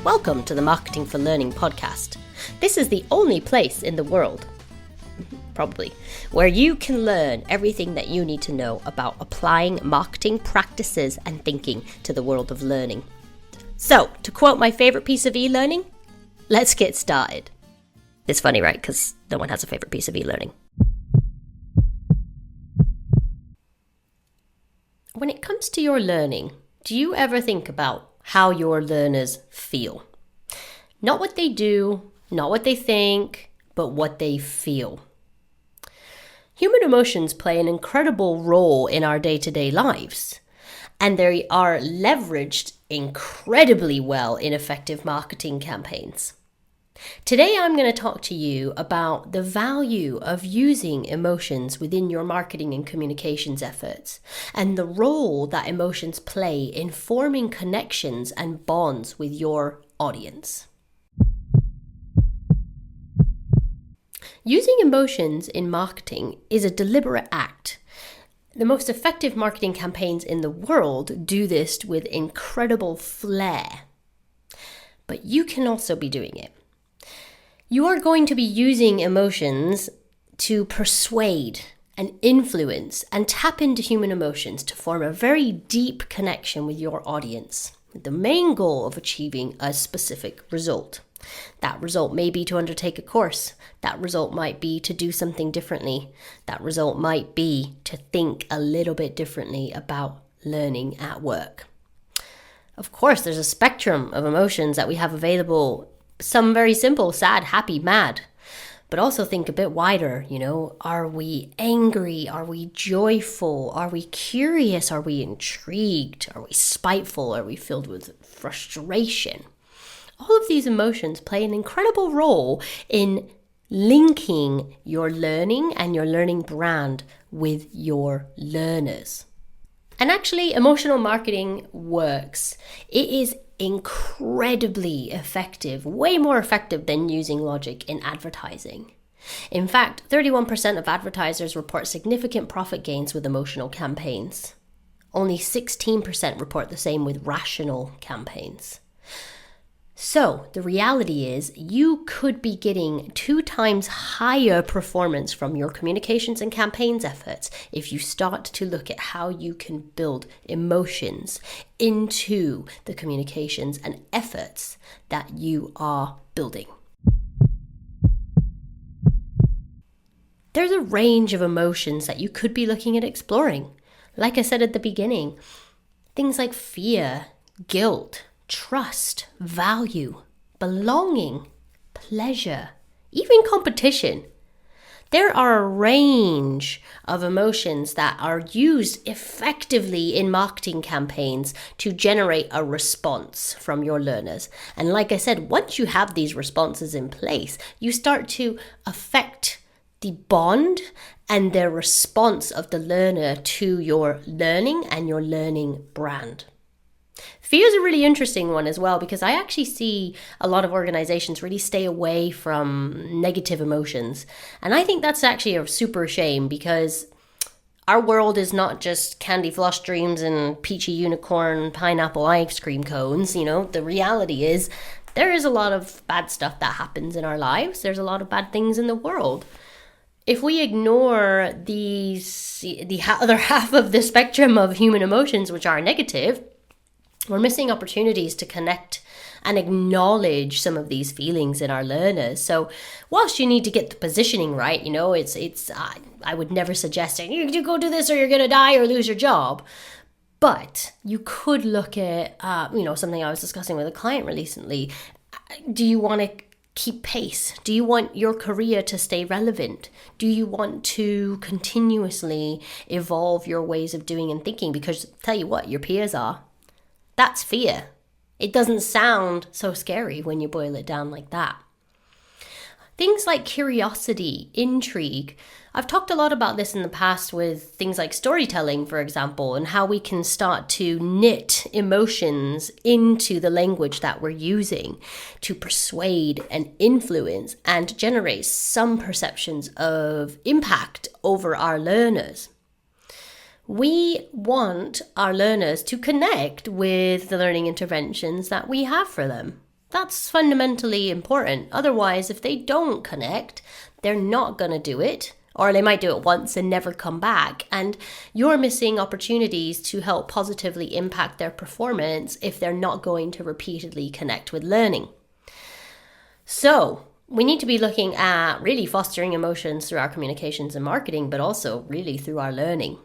Welcome to the Marketing for Learning podcast. This is the only place in the world, probably, where you can learn everything that you need to know about applying marketing practices and thinking to the world of learning. So, to quote my favorite piece of e-learning, let's get started. It's funny, right? Because no one has a favorite piece of e-learning. When it comes to your learning, do you ever think about how your learners feel? Not what they do, not what they think, but what they feel. Human emotions play an incredible role in our day-to-day lives, and they are leveraged incredibly well in effective marketing campaigns. Today, I'm going to talk to you about the value of using emotions within your marketing and communications efforts and the role that emotions play in forming connections and bonds with your audience. Using emotions in marketing is a deliberate act. The most effective marketing campaigns in the world do this with incredible flair. But you can also be doing it. You are going to be using emotions to persuade and influence and tap into human emotions to form a very deep connection with your audience, with the main goal of achieving a specific result. That result may be to undertake a course. That result might be to do something differently. That result might be to think a little bit differently about learning at work. Of course, there's a spectrum of emotions that we have available. Some very simple, sad, happy, mad, but also think a bit wider, are we angry? Are we joyful? Are we curious? Are we intrigued? Are we spiteful? Are we filled with frustration? All of these emotions play an incredible role in linking your learning and your learning brand with your learners. And actually, emotional marketing works. It is incredibly effective, way more effective than using logic in advertising. In fact, 31% of advertisers report significant profit gains with emotional campaigns. Only 16% report the same with rational campaigns. So the reality is you could be getting 2 times higher performance from your communications and campaigns efforts if you start to look at how you can build emotions into the communications and efforts that you are building. There's a range of emotions that you could be looking at exploring. Like I said at the beginning, things like fear, guilt, trust, value, belonging, pleasure, even competition. There are a range of emotions that are used effectively in marketing campaigns to generate a response from your learners. And like I said, once you have these responses in place, you start to affect the bond and the response of the learner to your learning and your learning brand. Fear is a really interesting one as well, because I actually see a lot of organizations really stay away from negative emotions. And I think that's actually a super shame, because our world is not just candy floss dreams and peachy unicorn pineapple ice cream cones. The reality is there is a lot of bad stuff that happens in our lives. There's a lot of bad things in the world. If we ignore the other half of the spectrum of human emotions, which are negative, we're missing opportunities to connect and acknowledge some of these feelings in our learners. So whilst you need to get the positioning right, I would never suggest you go do this or you're going to die or lose your job. But you could look at, something I was discussing with a client recently. Do you want to keep pace? Do you want your career to stay relevant? Do you want to continuously evolve your ways of doing and thinking? Because tell you what, your peers are. That's fear. It doesn't sound so scary when you boil it down like that. Things like curiosity, intrigue. I've talked a lot about this in the past with things like storytelling, for example, and how we can start to knit emotions into the language that we're using to persuade and influence and generate some perceptions of impact over our learners. We want our learners to connect with the learning interventions that we have for them. That's fundamentally important. Otherwise, if they don't connect, they're not going to do it, or they might do it once and never come back. And you're missing opportunities to help positively impact their performance if they're not going to repeatedly connect with learning. So we need to be looking at really fostering emotions through our communications and marketing, but also really through our learning.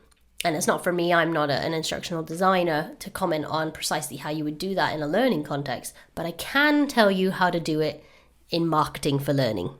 And it's not for me, I'm not an instructional designer, to comment on precisely how you would do that in a learning context, but I can tell you how to do it in marketing for learning.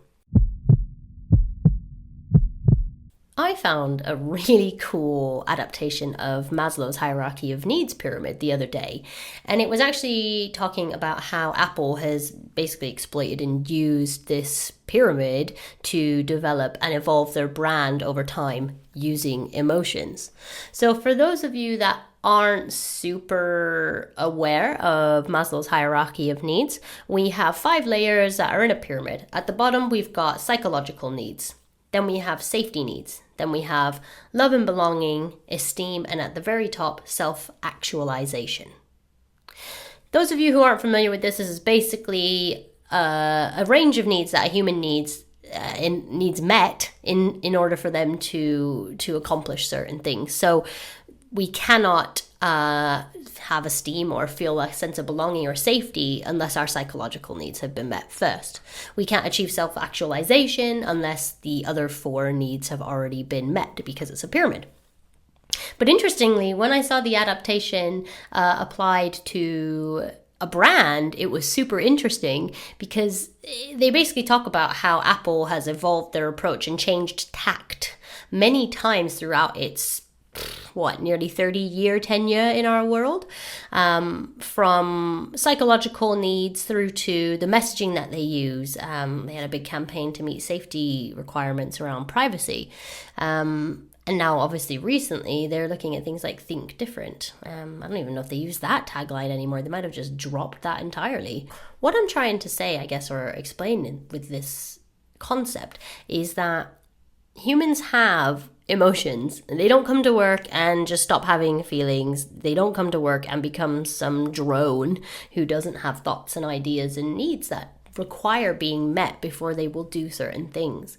I found a really cool adaptation of Maslow's hierarchy of needs pyramid the other day, and it was actually talking about how Apple has basically exploited and used this pyramid to develop and evolve their brand over time using emotions. So for those of you that aren't super aware of Maslow's hierarchy of needs, we have 5 layers that are in a pyramid. At the bottom, we've got psychological needs. Then we have safety needs. Then we have love and belonging, esteem, and at the very top, self-actualization. Those of you who aren't familiar with this is basically a range of needs that a human needs met in order for them to accomplish certain things. So we cannot have esteem or feel a sense of belonging or safety unless our psychological needs have been met first. We can't achieve self-actualization unless the other 4 needs have already been met, because it's a pyramid. But interestingly, when I saw the adaptation applied to a brand, it was super interesting, because they basically talk about how Apple has evolved their approach and changed tact many times throughout its nearly 30-year tenure in our world, from psychological needs through to the messaging that they use. They had a big campaign to meet safety requirements around privacy. And now, obviously, recently, they're looking at things like think different. I don't even know if they use that tagline anymore. They might have just dropped that entirely. What I'm trying to say, I guess, or explain with this concept, is that humans have emotions. They don't come to work and just stop having feelings. They don't come to work and become some drone who doesn't have thoughts and ideas and needs that require being met before they will do certain things.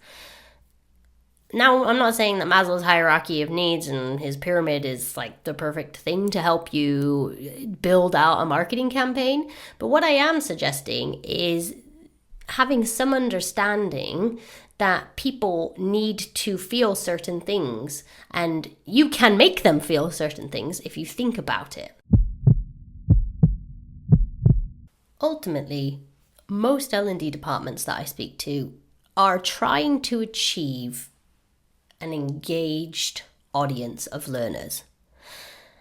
Now, I'm not saying that Maslow's hierarchy of needs and his pyramid is like the perfect thing to help you build out a marketing campaign, but what I am suggesting is having some understanding that people need to feel certain things, and you can make them feel certain things if you think about it. Ultimately, most L&D departments that I speak to are trying to achieve an engaged audience of learners.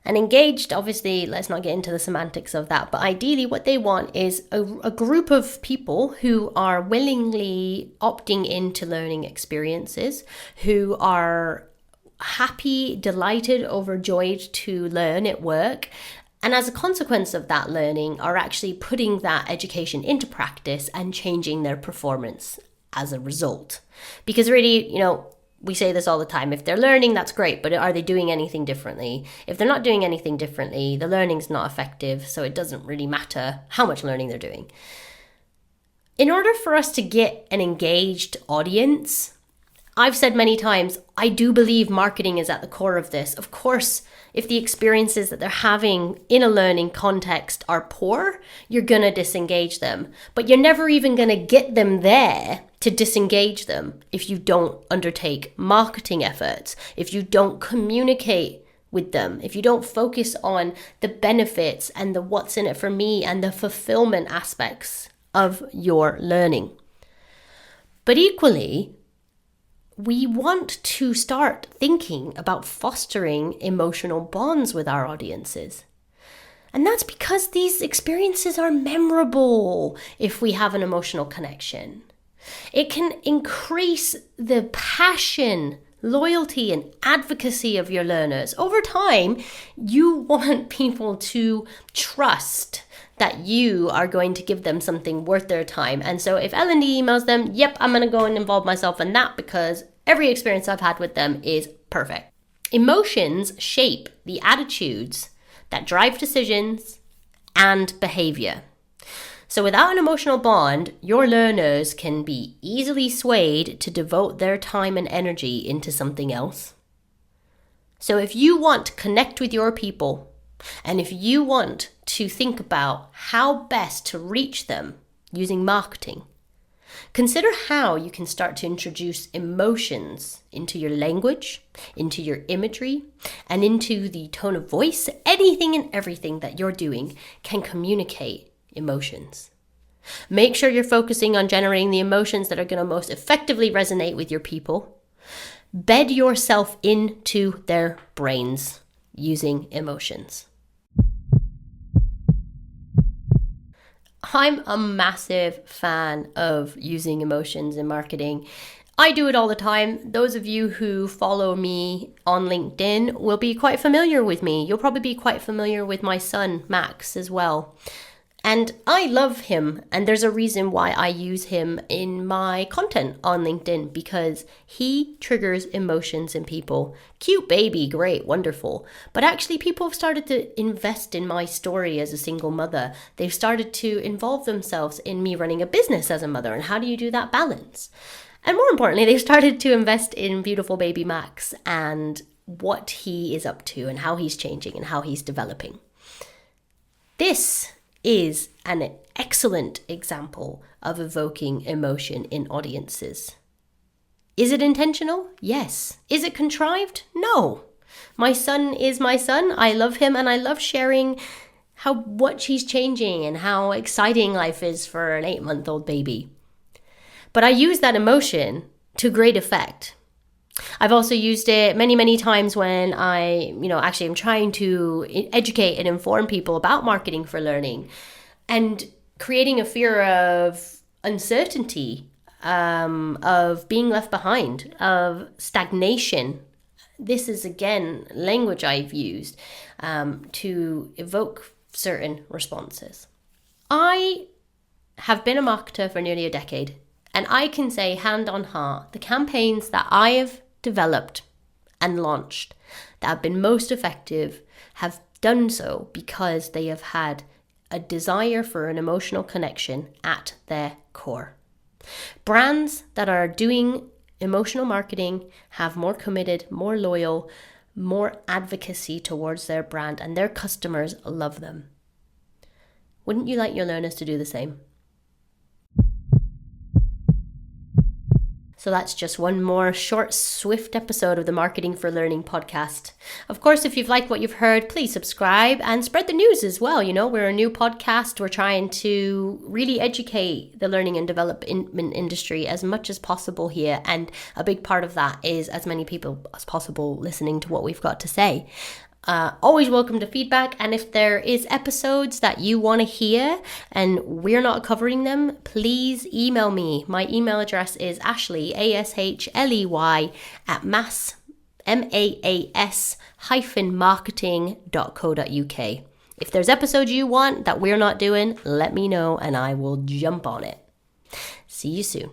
And engaged, obviously, let's not get into the semantics of that, but ideally what they want is a group of people who are willingly opting into learning experiences, who are happy, delighted, overjoyed to learn at work, and as a consequence of that learning are actually putting that education into practice and changing their performance as a result. Because really, we say this all the time. If they're learning, that's great, but are they doing anything differently? If they're not doing anything differently, the learning's not effective, so it doesn't really matter how much learning they're doing. In order for us to get an engaged audience, I've said many times, I do believe marketing is at the core of this. Of course, if the experiences that they're having in a learning context are poor, you're going to disengage them. But you're never even going to get them there to disengage them if you don't undertake marketing efforts, if you don't communicate with them, if you don't focus on the benefits and the what's in it for me and the fulfillment aspects of your learning. But equally, we want to start thinking about fostering emotional bonds with our audiences. And that's because these experiences are memorable if we have an emotional connection. It can increase the passion, loyalty, and advocacy of your learners. Over time, you want people to trust that you are going to give them something worth their time. And so if L&D emails them, yep, I'm going to go and involve myself in that because every experience I've had with them is perfect. Emotions shape the attitudes that drive decisions and behavior. So without an emotional bond, your learners can be easily swayed to devote their time and energy into something else. So if you want to connect with your people, and if you want to think about how best to reach them using marketing, consider how you can start to introduce emotions into your language, into your imagery, and into the tone of voice. Anything and everything that you're doing can communicate emotions. Make sure you're focusing on generating the emotions that are going to most effectively resonate with your people. Bed yourself into their brains using emotions. I'm a massive fan of using emotions in marketing. I do it all the time. Those of you who follow me on LinkedIn will be quite familiar with me. You'll probably be quite familiar with my son, Max, as well. And I love him, and there's a reason why I use him in my content on LinkedIn, because he triggers emotions in people. Cute baby, great, wonderful. But actually, people have started to invest in my story as a single mother. They've started to involve themselves in me running a business as a mother, and how do you do that balance? And more importantly, they've started to invest in beautiful baby Max and what he is up to and how he's changing and how he's developing. This is an excellent example of evoking emotion in audiences. Is it intentional? Yes. Is it contrived? No. My son is my son. I love him, and I love sharing how much he's changing and how exciting life is for an 8-month-old baby. But I use that emotion to great effect. I've also used it many, many times when I'm trying to educate and inform people about marketing for learning, and creating a fear of uncertainty, of being left behind, of stagnation. This is, again, language I've used to evoke certain responses. I have been a marketer for nearly a decade, and I can say hand on heart, the campaigns that I have developed and launched that have been most effective have done so because they have had a desire for an emotional connection at their core. Brands that are doing emotional marketing have more committed, more loyal, more advocacy towards their brand, and their customers love them. Wouldn't you like your learners to do the same? So that's just one more short, swift episode of the Marketing for Learning podcast. Of course, if you've liked what you've heard, please subscribe and spread the news as well. You know, we're a new podcast. We're trying to really educate the learning and development industry as much as possible here. And a big part of that is as many people as possible listening to what we've got to say. Always welcome to feedback, and if there is episodes that you want to hear and we're not covering them, please email me. My email address is Ashley, ASHLEY, at maas-marketing.co.uk. If there's episodes you want that we're not doing, let me know and I will jump on it. See you soon.